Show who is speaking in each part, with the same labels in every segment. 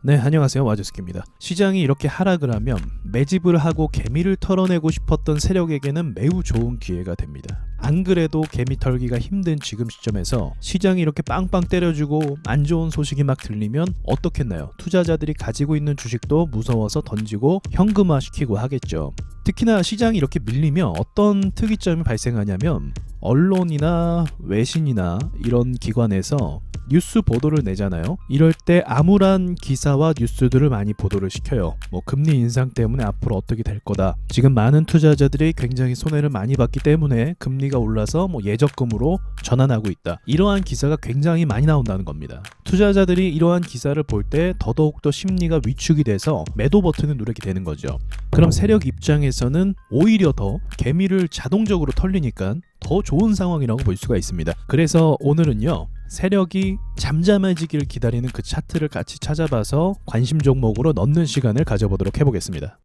Speaker 1: 네, 안녕하세요. 와주스키입니다. 시장이 이렇게 하락을 하면 매집을 하고 개미를 털어내고 싶었던 세력에게는 매우 좋은 기회가 됩니다. 안 그래도 개미 털기가 힘든 지금 시점에서 시장이 이렇게 빵빵 때려주고 안 좋은 소식이 막 들리면 어떻겠나요? 투자자들이 가지고 있는 주식도 무서워서 던지고 현금화 시키고 하겠죠. 특히나 시장이 이렇게 밀리면 어떤 특이점이 발생하냐면 언론이나 외신이나 이런 기관에서 뉴스 보도를 내잖아요. 이럴 때 암울한 기사와 뉴스들을 많이 보도를 시켜요. 금리 인상 때문에 앞으로 어떻게 될 거다. 지금 많은 투자자들이 굉장히 손해를 많이 봤기 때문에 금리가 올라서 예적금으로 전환하고 있다. 이러한 기사가 굉장히 많이 나온다는 겁니다. 투자자들이 이러한 기사를 볼 때 더더욱더 심리가 위축이 돼서 매도 버튼을 누르게 되는 거죠. 그럼 세력 입장에서는 오히려 더 개미를 자동적으로 털리니까 더 좋은 상황이라고 볼 수가 있습니다. 그래서 오늘은요, 세력이 잠잠해지기를 기다리는 그 차트를 같이 찾아봐서 관심 종목으로 넣는 시간을 가져보도록 해보겠습니다.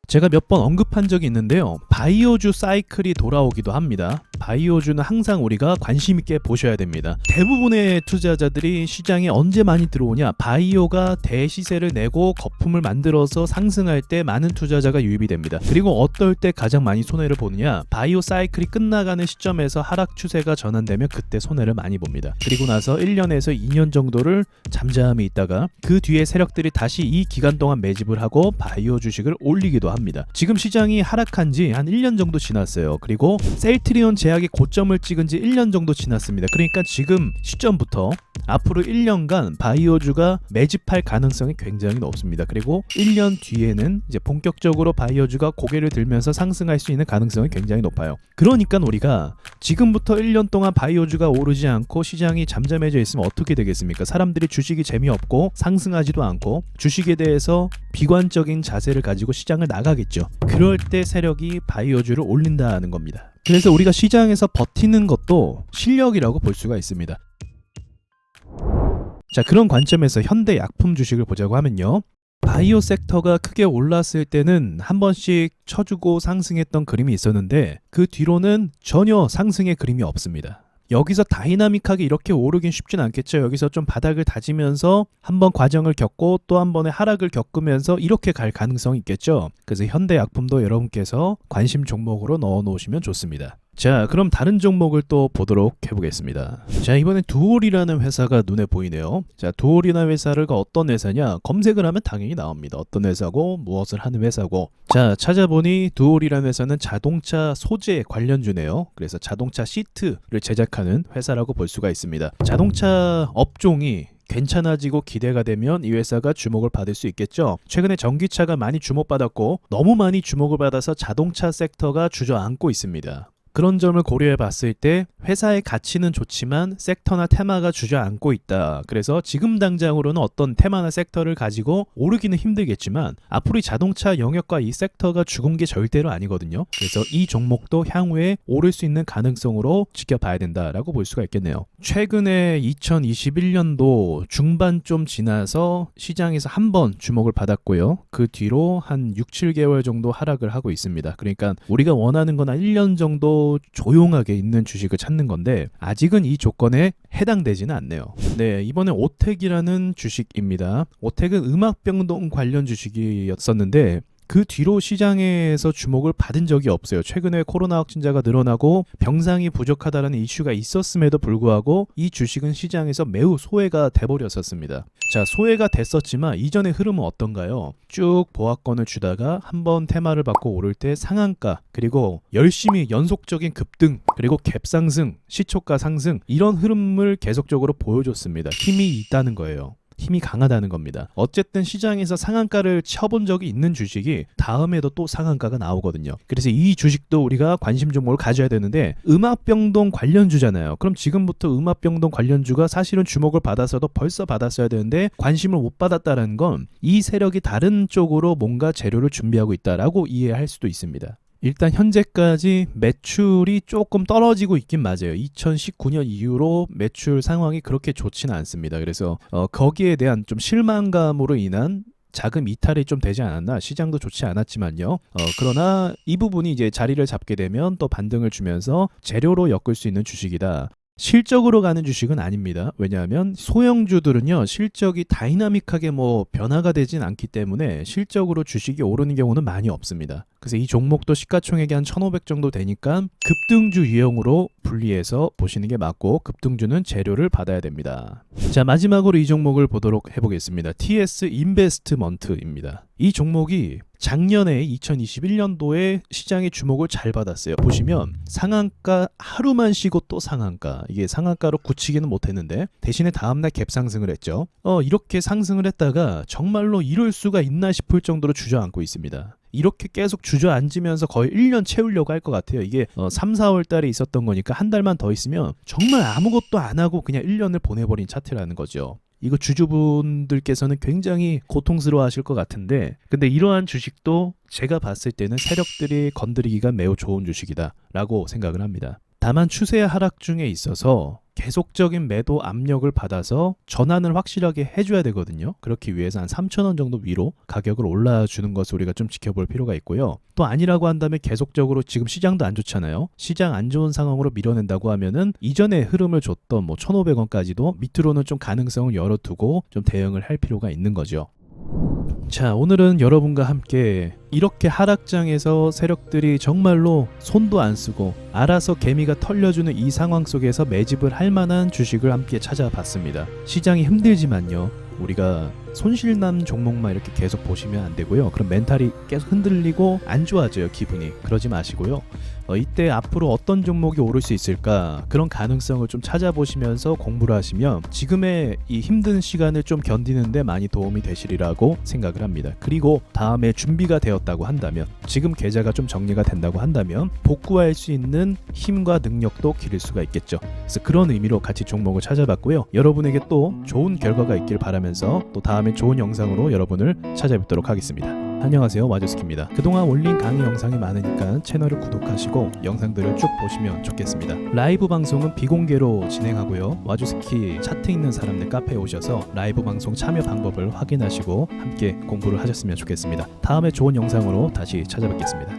Speaker 1: 제가 몇 번 언급한 적이 있는데요. 바이오주 사이클이 돌아오기도 합니다. 바이오주는 항상 우리가 관심 있게 보셔야 됩니다. 대부분의 투자자들이 시장에 언제 많이 들어오냐, 바이오가 대시세를 내고 거품을 만들어서 상승할 때 많은 투자자가 유입이 됩니다. 그리고 어떨 때 가장 많이 손해를 보느냐, 바이오 사이클이 끝나가는 시점에서 하락 추세가 전환되면 그때 손해를 많이 봅니다. 그리고 나서 1년에서 2년 정도를 잠잠히 있다가 그 뒤에 세력들이 다시 이 기간 동안 매집을 하고 바이오 주식을 올리기도 합니다. 지금 시장이 하락한 지 한 1년 정도 지났어요. 그리고 셀트리온 제약이 고점을 찍은 지 1년 정도 지났습니다. 그러니까 지금 시점부터 앞으로 1년간 바이오주가 매집할 가능성이 굉장히 높습니다. 그리고 1년 뒤에는 이제 본격적으로 바이오주가 고개를 들면서 상승할 수 있는 가능성이 굉장히 높아요. 그러니까 우리가 지금부터 1년 동안 바이오주가 오르지 않고 시장이 잠잠해져 있으면 어떻게 되겠습니까? 사람들이 주식이 재미없고 상승하지도 않고 주식에 대해서 비관적인 자세를 가지고 시장을 나가겠죠. 그럴 때 세력이 바이오주를 올린다는 겁니다. 그래서 우리가 시장에서 버티는 것도 실력이라고 볼 수가 있습니다. 자, 그런 관점에서 현대 약품 주식을 보자고 하면요, 바이오 섹터가 크게 올랐을 때는 한 번씩 쳐주고 상승했던 그림이 있었는데 그 뒤로는 전혀 상승의 그림이 없습니다. 여기서 다이나믹하게 이렇게 오르긴 쉽진 않겠죠. 여기서 좀 바닥을 다지면서 한번 과정을 겪고 또 한 번의 하락을 겪으면서 이렇게 갈 가능성이 있겠죠. 그래서 현대약품도 여러분께서 관심 종목으로 넣어 놓으시면 좋습니다. 자, 그럼 다른 종목을 또 보도록 해보겠습니다. 자, 이번엔 두올이라는 회사가 눈에 보이네요. 자, 두올이라는 회사가 어떤 회사냐, 검색을 하면 당연히 나옵니다. 어떤 회사고 무엇을 하는 회사고. 자, 찾아보니 두올이라는 회사는 자동차 소재 관련주네요. 그래서 자동차 시트를 제작하는 회사라고 볼 수가 있습니다. 자동차 업종이 괜찮아지고 기대가 되면 이 회사가 주목을 받을 수 있겠죠. 최근에 전기차가 많이 주목받았고 너무 많이 주목을 받아서 자동차 섹터가 주저앉고 있습니다. 그런 점을 고려해 봤을 때 회사의 가치는 좋지만 섹터나 테마가 주저앉고 있다. 그래서 지금 당장으로는 어떤 테마나 섹터를 가지고 오르기는 힘들겠지만 앞으로 이 자동차 영역과 이 섹터가 죽은 게 절대로 아니거든요. 그래서 이 종목도 향후에 오를 수 있는 가능성으로 지켜봐야 된다라고 볼 수가 있겠네요. 최근에 2021년도 중반 좀 지나서 시장에서 한번 주목을 받았고요. 그 뒤로 한 6, 7개월 정도 하락을 하고 있습니다. 그러니까 우리가 원하는 건 한 1년 정도 조용하게 있는 주식을 찾는 건데 아직은 이 조건에 해당되지는 않네요. 네, 이번에 오텍이라는 주식입니다. 오텍은 음악병동 관련 주식이었었는데 그 뒤로 시장에서 주목을 받은 적이 없어요. 최근에 코로나 확진자가 늘어나고 병상이 부족하다는 이슈가 있었음에도 불구하고 이 주식은 시장에서 매우 소외가 돼버렸었습니다. 자, 소외가 됐었지만 이전의 흐름은 어떤가요? 쭉 보합권을 주다가 한번 테마를 받고 오를 때 상한가, 그리고 열심히 연속적인 급등, 그리고 갭 상승, 시초가 상승, 이런 흐름을 계속적으로 보여줬습니다. 힘이 있다는 거예요. 힘이 강하다는 겁니다. 어쨌든 시장에서 상한가를 쳐본 적이 있는 주식이 다음에도 또 상한가가 나오거든요. 그래서 이 주식도 우리가 관심 종목을 가져야 되는데 음압병동 관련주잖아요. 그럼 지금부터 음압병동 관련주가 사실은 주목을 받아서도 벌써 받았어야 되는데 관심을 못 받았다는 건 이 세력이 다른 쪽으로 뭔가 재료를 준비하고 있다라고 이해할 수도 있습니다. 일단 현재까지 매출이 조금 떨어지고 있긴 맞아요. 2019년 이후로 매출 상황이 그렇게 좋지는 않습니다. 그래서 거기에 대한 좀 실망감으로 인한 자금 이탈이 좀 되지 않았나, 시장도 좋지 않았지만요. 그러나 이 부분이 이제 자리를 잡게 되면 또 반등을 주면서 재료로 엮을 수 있는 주식이다. 실적으로 가는 주식은 아닙니다. 왜냐하면 소형주들은요, 실적이 다이나믹하게 변화가 되진 않기 때문에 실적으로 주식이 오르는 경우는 많이 없습니다. 그래서 이 종목도 시가총액이 한 1,500 정도 되니까 급등주 유형으로 분리해서 보시는 게 맞고, 급등주는 재료를 받아야 됩니다. 자, 마지막으로 이 종목을 보도록 해보겠습니다. TS 인베스트먼트입니다. 이 종목이 작년에 2021년도에 시장의 주목을 잘 받았어요. 보시면 상한가 하루만 쉬고 또 상한가, 이게 상한가로 굳히기는 못했는데 대신에 다음날 갭 상승을 했죠. 이렇게 상승을 했다가 정말로 이럴 수가 있나 싶을 정도로 주저앉고 있습니다. 이렇게 계속 주저앉으면서 거의 1년 채우려고 할 것 같아요. 이게 3, 4월 달에 있었던 거니까 한 달만 더 있으면 정말 아무것도 안 하고 그냥 1년을 보내버린 차트라는 거죠. 이거 주주분들께서는 굉장히 고통스러워 하실 것 같은데, 근데 이러한 주식도 제가 봤을 때는 세력들이 건드리기가 매우 좋은 주식이다 라고 생각을 합니다. 다만 추세 하락 중에 있어서 계속적인 매도 압력을 받아서 전환을 확실하게 해줘야 되거든요. 그렇기 위해서 한 3,000원 정도 위로 가격을 올라주는 것을 우리가 좀 지켜볼 필요가 있고요. 또 아니라고 한다면 계속적으로 지금 시장도 안 좋잖아요. 시장 안 좋은 상황으로 밀어낸다고 하면은 이전에 흐름을 줬던 1,500원까지도 밑으로는 좀 가능성을 열어두고 좀 대응을 할 필요가 있는 거죠. 자, 오늘은 여러분과 함께 이렇게 하락장에서 세력들이 정말로 손도 안 쓰고 알아서 개미가 털려주는 이 상황 속에서 매집을 할 만한 주식을 함께 찾아봤습니다. 시장이 힘들지만요, 우리가 손실남 종목만 이렇게 계속 보시면 안 되고요. 그럼 멘탈이 계속 흔들리고 안 좋아져요, 기분이. 그러지 마시고요. 이때 앞으로 어떤 종목이 오를 수 있을까, 그런 가능성을 좀 찾아보시면서 공부를 하시면 지금의 이 힘든 시간을 좀 견디는데 많이 도움이 되시리라고 생각을 합니다. 그리고 다음에 준비가 되었다고 한다면, 지금 계좌가 좀 정리가 된다고 한다면 복구할 수 있는 힘과 능력도 기를 수가 있겠죠. 그래서 그런 의미로 같이 종목을 찾아봤고요. 여러분에게 또 좋은 결과가 있길 바라면서 또 다음에 좋은 영상으로 여러분을 찾아뵙도록 하겠습니다. 안녕하세요, 와주스키입니다. 그동안 올린 강의 영상이 많으니까 채널을 구독하시고 영상들을 쭉 보시면 좋겠습니다. 라이브 방송은 비공개로 진행하고요. 와주스키 차트 있는 사람들 카페에 오셔서 라이브 방송 참여 방법을 확인하시고 함께 공부를 하셨으면 좋겠습니다. 다음에 좋은 영상으로 다시 찾아뵙겠습니다.